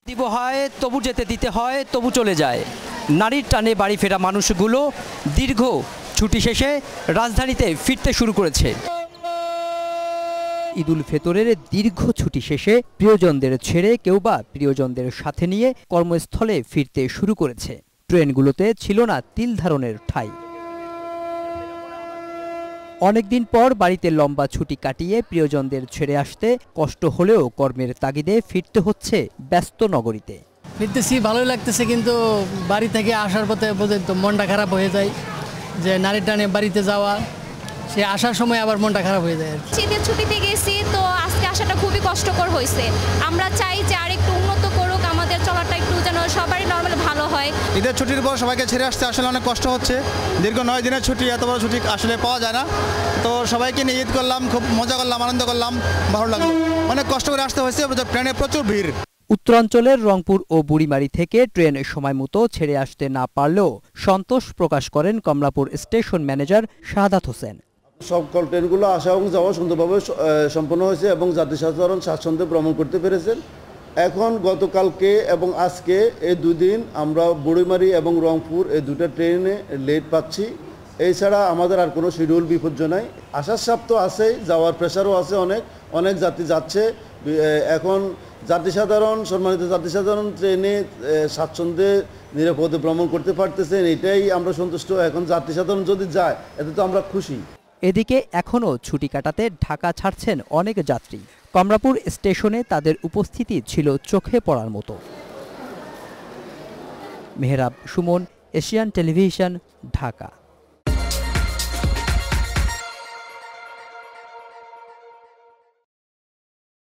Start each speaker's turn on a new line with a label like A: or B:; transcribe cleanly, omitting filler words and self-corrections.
A: দিব হয় তবু যেতে দিতে হয়, তবু চলে যায়। নারীর টানে বাড়ি ফেরা মানুষগুলো দীর্ঘ ছুটি শেষে রাজধানীতে ফিরতে শুরু করেছে। ঈদুল ফিতরের দীর্ঘ ছুটি শেষে প্রিয়জনদের ছেড়ে কেউ বা প্রিয়জনদের সাথে নিয়ে কর্মস্থলে ফিরতে শুরু করেছে। ট্রেনগুলোতে ছিল না তিল ধারণের ঠাঁই। অনেকদিন পর বাড়িতে লম্বা ছুটি কাটিয়ে প্রিয়জনদের ছেড়ে আসতে কষ্ট হলেও কর্মের তাগিদে ফিরতে হচ্ছে ব্যস্ত নগরীতে।
B: ফিরতেছি, ভালোই লাগতেছে, কিন্তু বাড়ি থেকে আসার পথে বোঝেন তো মনটা খারাপ হয়ে যায়, যে নারীর টানে বাড়িতে যাওয়া, সে আসার সময় আবার মনটা খারাপ হয়ে যায়।
C: শীতের ছুটিতে গেছি তো আজকে আসাটা খুবই কষ্টকর হয়েছে। আমরা চাই যে আরেকটু উন্নত করুক, আমাদের চলাটা একটু যেন সবারই নর্মাল ভালো হয়।
D: ঈদের ছুটির পর সবাইকে ছেড়ে আসতে আসলে অনেক কষ্ট হচ্ছে। দীর্ঘ 9 দিনের ছুটি, এত বড় ছুটি আসলে পাওয়া যায় না। তো সবাইকে নিয়ে ঈদ করলাম, খুব মজা করলাম, আনন্দ করলাম, ভালো লাগলো। অনেক কষ্ট করে আসতে হয়েছে, ট্রেনে প্রচুর ভিড়।
A: উত্তরাঞ্চলের রংপুর ও বুড়িমারি থেকে ট্রেন সময় মতো ছেড়ে আসতে না পারলেও সন্তোষ প্রকাশ করেন কমলাপুর স্টেশন ম্যানেজার শাহাদাত হোসেন।
E: সকল ট্রেনগুলো আসা এবং যাওয়া সুন্দরভাবে সম্পন্ন হয়েছে এবং যাত্রী সাধারণ স্বাচ্ছন্দ্যে ভ্রমণ করতে পেরেছেন। এখন গতকালকে এবং আজকে এই 2 দিন আমরা বুড়িমারি এবং রংপুর এই 2টা ট্রেনে লেট পাচ্ছি। এছাড়া আমাদের আর কোনো শিডিউল বিপর্যয় নাই। আসার চাপ তো আছেই, যাওয়ার প্রেশারও আছে, অনেক যাত্রী যাচ্ছে। এখন সম্মানিত যাত্রী সাধারণ ট্রেনে স্বাচ্ছন্দ্যে নিরাপদে ভ্রমণ করতে পারতেছেন, এটাই আমরা সন্তুষ্ট। এখন যাত্রী সাধারণ যদি যায় এতে তো আমরা খুশি।
A: এদিকে এখনও ছুটি কাটাতে ঢাকা ছাড়ছেন অনেক যাত্রী। কমলাপুর স্টেশনে তাদের উপস্থিতি ছিল চোখে পড়ার মতো। Mehrab Suman, Asian television, Dhaka.